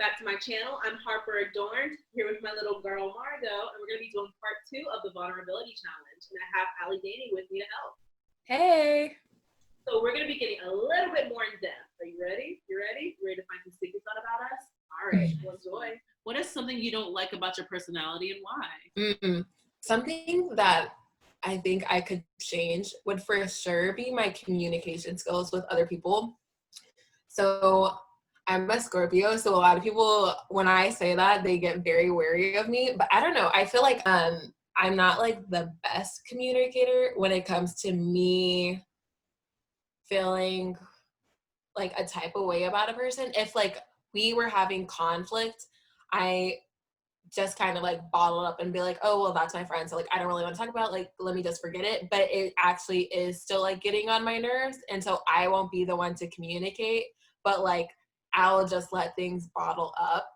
back to my channel. I'm Harper Adorned, here with my little girl Margot, and we're going to be doing part 2 of the Vulnerability Challenge. And I have AlliDani with me to help. Hey! So we're going to be getting a little bit more in depth. Are you ready? You ready? You ready to find some secrets out about us? All right, well, enjoy. What is something you don't like about your personality and why? Something that I think I could change would for sure be my communication skills with other people. So I'm a Scorpio, so a lot of people, when I say that, they get very wary of me. But I don't know. I feel like I'm not like the best communicator when it comes to me feeling like a type of way about a person. If like we were having conflict, I just kind of like bottle up and be like, oh, well, that's my friend. So like, I don't really want to talk about it. Like, let me just forget it. But it actually is still like getting on my nerves. And so I won't be the one to communicate, but like, I'll just let things bottle up.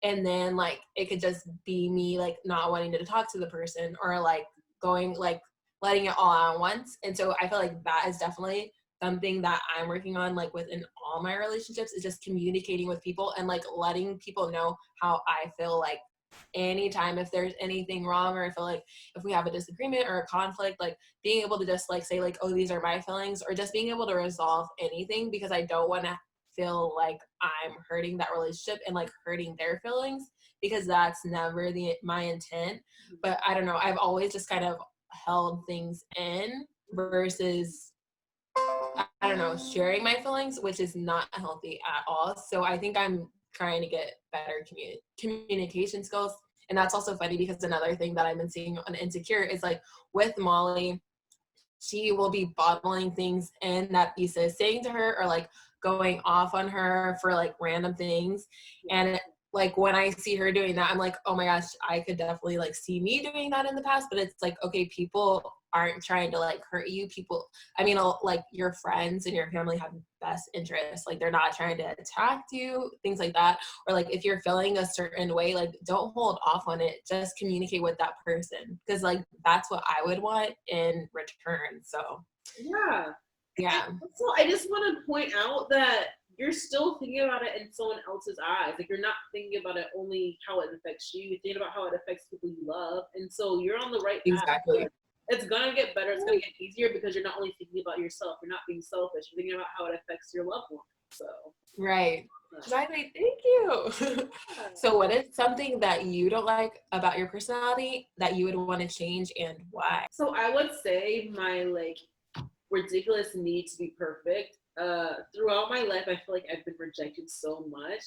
And then like, it could just be me like not wanting to talk to the person or like going, like letting it all out at once. And so I feel like that is definitely something that I'm working on, like within all my relationships, is just communicating with people and like letting people know how I feel. Like anytime if there's anything wrong, or I feel like if we have a disagreement or a conflict, like being able to just like say like, oh, these are my feelings, or just being able to resolve anything, because I don't want to feel like I'm hurting that relationship and like hurting their feelings, because that's never my intent. But I don't know, I've always just kind of held things in versus, I don't know, sharing my feelings, which is not healthy at all. So I think I'm trying to get better communication skills. And that's also funny because another thing that I've been seeing on Insecure is like with Molly, she will be bottling things in that Issa is saying to her, or like going off on her for like random things. And like when I see her doing that, I'm like, oh my gosh, I could definitely like see me doing that in the past. But it's like, okay, people aren't trying to like hurt you. People, I mean, like your friends and your family have best interests. Like they're not trying to attack you, things like that. Or like if you're feeling a certain way, like don't hold off on it. Just communicate with that person, because like that's what I would want in return. So yeah. So I just want to point out that you're still thinking about it in someone else's eyes. Like you're not thinking about it only how it affects you. You're thinking about how it affects people you love. And so you're on the right path. Exactly. It's gonna get better. It's gonna get easier because you're not only thinking about yourself. You're not being selfish. You're thinking about how it affects your loved one. So right. Exactly. Thank you. So what is something that you don't like about your personality that you would want to change, and why? So I would say my like ridiculous need to be perfect. Throughout my life, I feel like I've been rejected so much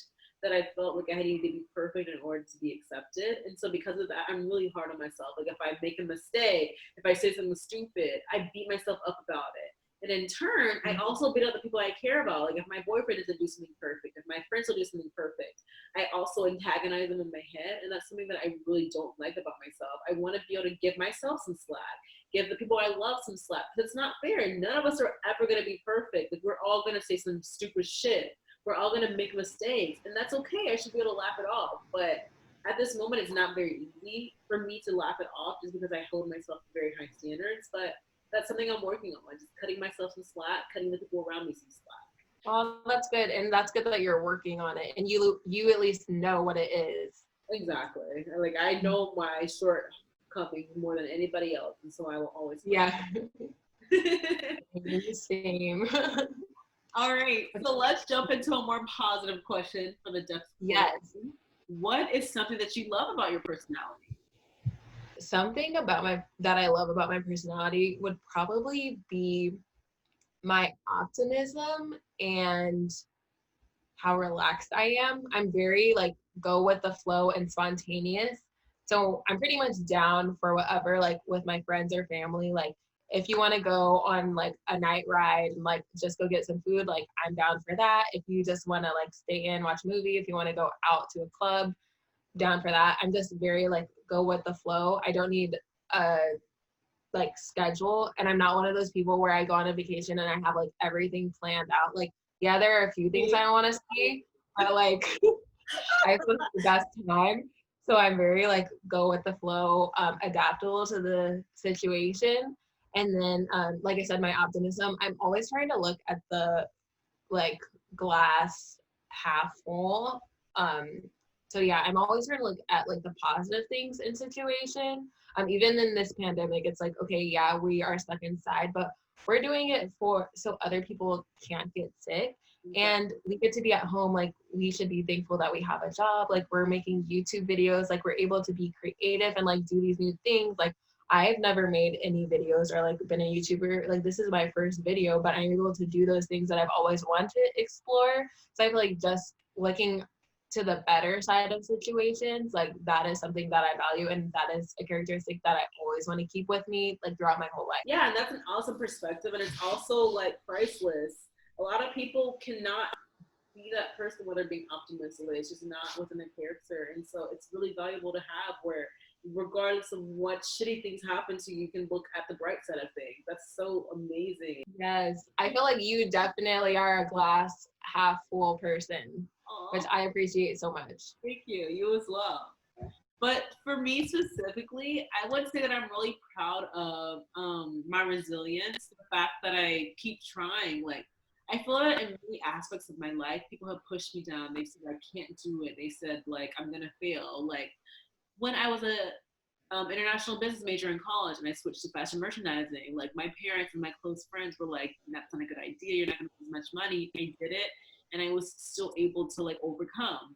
that I felt like I needed to be perfect in order to be accepted. And so because of that, I'm really hard on myself. Like if I make a mistake, if I say something stupid, I beat myself up about it. And in turn, I also beat up the people I care about. Like if my boyfriend doesn't do something perfect, if my friends will do something perfect, I also antagonize them in my head. And that's something that I really don't like about myself. I want to be able to give myself some slack, give the people I love some slack. Because it's not fair. None of us are ever going to be perfect. Like we're all going to say some stupid shit. We're all going to make mistakes. And that's okay. I should be able to laugh it off. But at this moment, it's not very easy for me to laugh it off just because I hold myself to very high standards. But that's something I'm working on. Just cutting myself some slack, cutting the people around me some slack. Oh, that's good. And that's good that you're working on it. And you at least know what it is. Exactly. Like I know my shortcomings more than anybody else. And so I will always. Yeah. Same. All right. So let's jump into a more positive question for the depth. Yes. What is something that you love about your personality? Something about that I love about my personality would probably be my optimism and how relaxed I am. I'm very like go with the flow and spontaneous. So I'm pretty much down for whatever, like with my friends or family. Like if you want to go on like a night ride and like just go get some food, like I'm down for that. If you just want to like stay in, watch a movie, if you want to go out to a club, down for that. I'm just very like go with the flow. I don't need a like schedule, and I'm not one of those people where I go on a vacation and I have like everything planned out. Like yeah, there are a few things I want to see, but like I put the best time. So I'm very like go with the flow, adaptable to the situation. And then like I said, my optimism, I'm always trying to look at the like glass half full So yeah, I'm always trying to look at like the positive things in situation. Even in this pandemic, it's like, okay, yeah, we are stuck inside, but we're doing it for so other people can't get sick. And we get to be at home. Like, we should be thankful that we have a job. Like, we're making YouTube videos. Like, we're able to be creative and like do these new things. Like, I've never made any videos or like been a YouTuber. Like, this is my first video, but I'm able to do those things that I've always wanted to explore. So I feel like just looking to the better side of situations, like that is something that I value, and that is a characteristic that I always want to keep with me like throughout my whole life. Yeah, and that's an awesome perspective, and it's also like priceless. A lot of people cannot be that person where they're being optimistic. It's just not within their character, and so it's really valuable to have where regardless of what shitty things happen to you, you can look at the bright side of things. That's so amazing. Yes, I feel like you definitely are a glass half full person, Aww. which I appreciate so much. Thank you. You as well. But for me specifically, I would say that I'm really proud of my resilience, the fact that I keep trying. Like, I feel that in many aspects of my life, people have pushed me down. They said I can't do it. They said like I'm gonna fail. Like when I was a international business major in college and I switched to fashion merchandising, like my parents and my close friends were like, "That's not a good idea. You're not gonna make as much money." I did it, and I was still able to like overcome.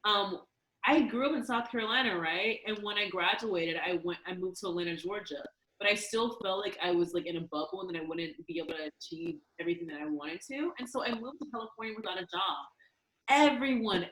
Um, I grew up in South Carolina, right? And when I graduated, I moved to Atlanta, Georgia. But I still felt like I was like in a bubble and that I wouldn't be able to achieve everything that I wanted to. And so I moved to California without a job. Everyone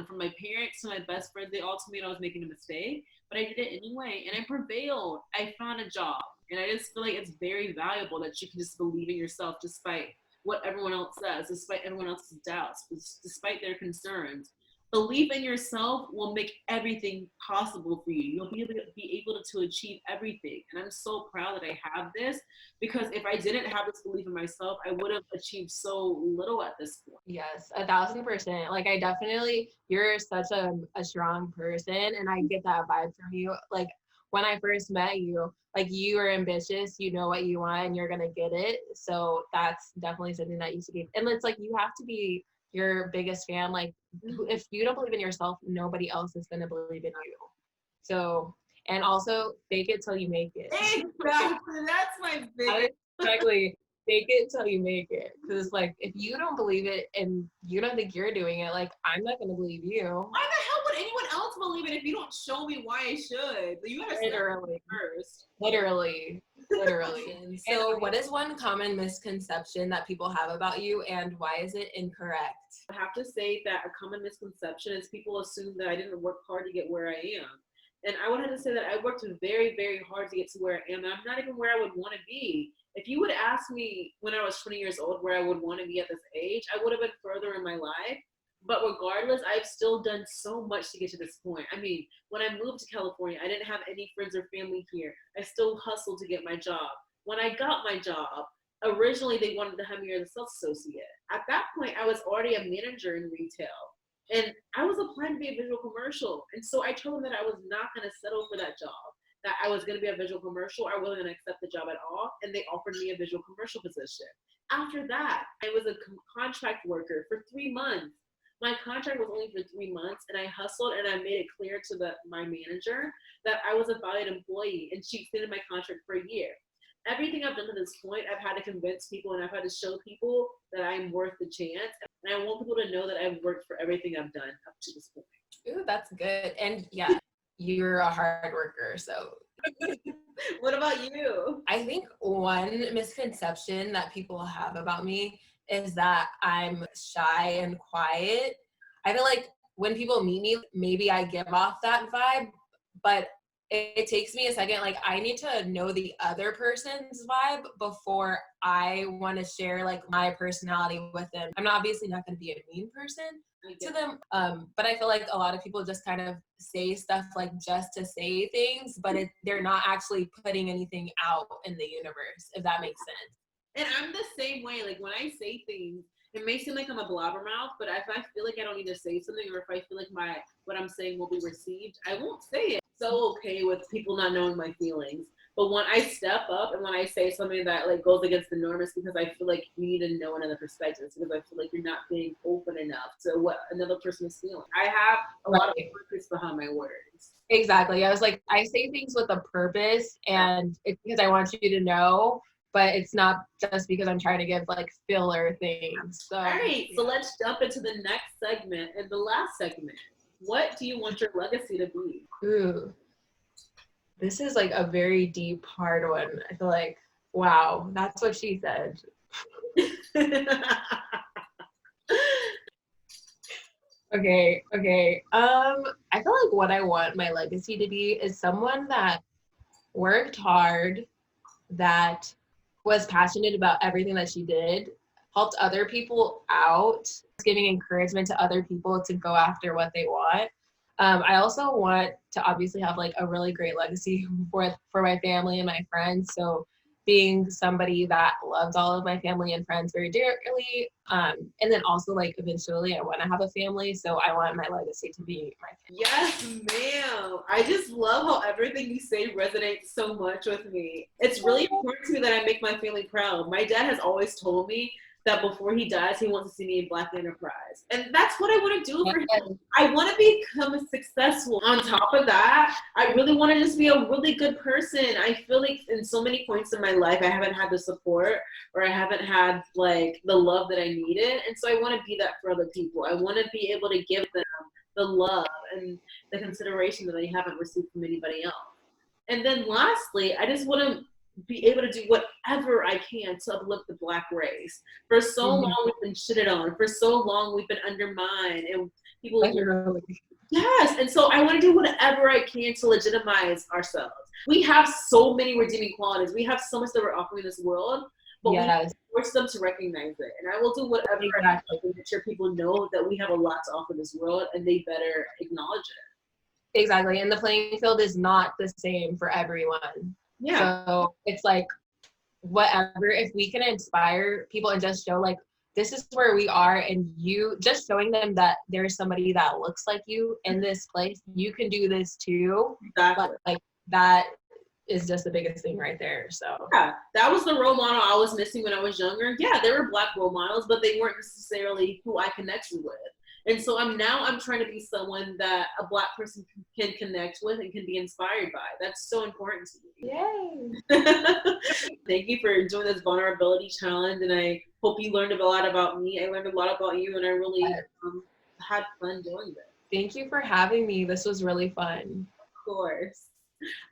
from my parents to my best friends, they all told me that I was making a mistake, but I did it anyway and I prevailed. I found a job. And I just feel like it's very valuable that you can just believe in yourself despite what everyone else says, despite everyone else's doubts, despite their concerns. Belief in yourself will make everything possible for you. You'll be able to achieve everything. And I'm so proud that I have this, because if I didn't have this belief in myself, I would have achieved so little at this point. Yes, 1,000%. Like, I definitely, you're such a strong person, and I get that vibe from you. Like, when I first met you, like, you are ambitious, you know what you want, and you're gonna get it. So that's definitely something that you should keep. And it's like, you have to be your biggest fan. Like, if you don't believe in yourself, nobody else is gonna believe in you. So, and also fake it till you make it. Exactly. That's my big. Exactly. Fake it till you make it. Because it's like, if you don't believe it and you don't think you're doing it, like, I'm not gonna believe you. Why the hell would anyone else believe it if you don't show me why I should? You gotta Literally. first. Literally. So, what is one common misconception that people have about you, and why is it incorrect? I have to say that a common misconception is people assume that I didn't work hard to get where I am. And I would have to say that I worked very, very hard to get to where I am. And I'm not even where I would want to be. If you would ask me when I was 20 years old where I would want to be at this age, I would have been further in my life. But regardless, I've still done so much to get to this point. I mean, when I moved to California, I didn't have any friends or family here. I still hustled to get my job. When I got my job, originally they wanted to have me as a sales associate. At that point, I was already a manager in retail. And I was applying to be a visual commercial. And so I told them that I was not going to settle for that job, that I was going to be a visual commercial. I wasn't going to accept the job at all. And they offered me a visual commercial position. After that, I was a contract worker for 3 months. My contract was only for 3 months, and I hustled and I made it clear to my manager that I was a valued employee, and she extended my contract for a year. Everything I've done to this point, I've had to convince people and I've had to show people that I'm worth the chance. And I want people to know that I've worked for everything I've done up to this point. Ooh, that's good. And yeah, you're a hard worker, so. What about you? I think one misconception that people have about me is that I'm shy and quiet. I feel like when people meet me, maybe I give off that vibe, but it takes me a second. Like, I need to know the other person's vibe before I want to share like my personality with them. I'm obviously not going to be a mean person to them, but I feel like a lot of people just kind of say stuff like just to say things, but they're not actually putting anything out in the universe, if that makes sense. And I'm the same way. Like, when I say things, it may seem like I'm a blabbermouth, but if I feel like I don't need to say something, or if I feel like what I'm saying will be received, I won't say it. So okay with people not knowing my feelings. But when I step up and when I say something that like goes against the norm, it's because I feel like you need to know another perspective. It's because I feel like you're not being open enough to what another person is feeling. I have a lot of purpose behind my words. Exactly. I was like, I say things with a purpose, and it's because I want you to know, but it's not just because I'm trying to give like filler things. So, all right, so let's jump into the next segment and the last segment. What do you want your legacy to be? Ooh, this is like a very deep, hard one. I feel like, wow, that's what she said. Okay. I feel like what I want my legacy to be is someone that worked hard, that was passionate about everything that she did, helped other people out, giving encouragement to other people to go after what they want. I also want to obviously have like a really great legacy for my family and my friends. So being somebody that loves all of my family and friends very dearly. And then also like eventually I want to have a family. So I want my legacy to be my family. Yes, ma'am. I just love how everything you say resonates so much with me. It's really important to me that I make my family proud. My dad has always told me that before he dies, he wants to see me in Black enterprise. And that's what I want to do for him. I want to become successful. On top of that, I really want to just be a really good person. I feel like in so many points in my life, I haven't had the support or I haven't had like the love that I needed. And so I want to be that for other people. I want to be able to give them the love and the consideration that I haven't received from anybody else. And then lastly, I just want to be able to do whatever I can to uplift the Black race. For so long, we've been shitted on. For so long, we've been undermined. And people. Yes. And so I want to do whatever I can to legitimize ourselves. We have so many redeeming qualities. We have so much that we're offering this world, but we force them to recognize it. And I will do whatever I can to make sure people know that we have a lot to offer this world and they better acknowledge it. Exactly. And the playing field is not the same for everyone. Yeah. So it's like, whatever, if we can inspire people and just show like, this is where we are, and you just showing them that there's somebody that looks like you in this place, you can do this too. Exactly. But like that is just the biggest thing right there. So yeah, that was the role model I was missing when I was younger. Yeah, there were Black role models, but they weren't necessarily who I connected with. And so I'm trying to be someone that a Black person can connect with and can be inspired by. That's so important to me. Yay! Thank you for doing this vulnerability challenge, and I hope you learned a lot about me. I learned a lot about you, and I really had fun doing this. Thank you for having me. This was really fun. Of course.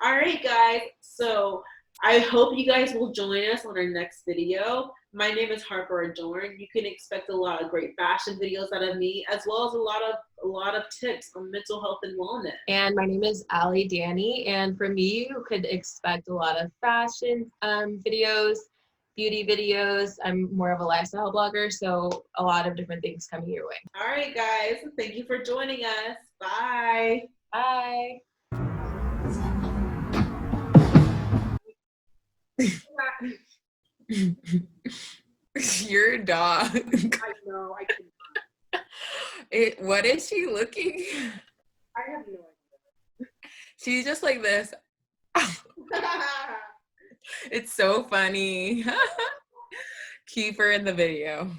All right, guys. So I hope you guys will join us on our next video. My name is Harper Adorn. You can expect a lot of great fashion videos out of me, as well as a lot of tips on mental health and wellness. And my name is AlliDani, and from me, you could expect a lot of fashion videos, beauty videos. I'm more of a lifestyle blogger, so a lot of different things coming your way. All right, guys. Thank you for joining us. Bye. Bye. Your dog. I know. I cannot. What is she looking? I have no idea. She's just like this. It's so funny. Keep her in the video.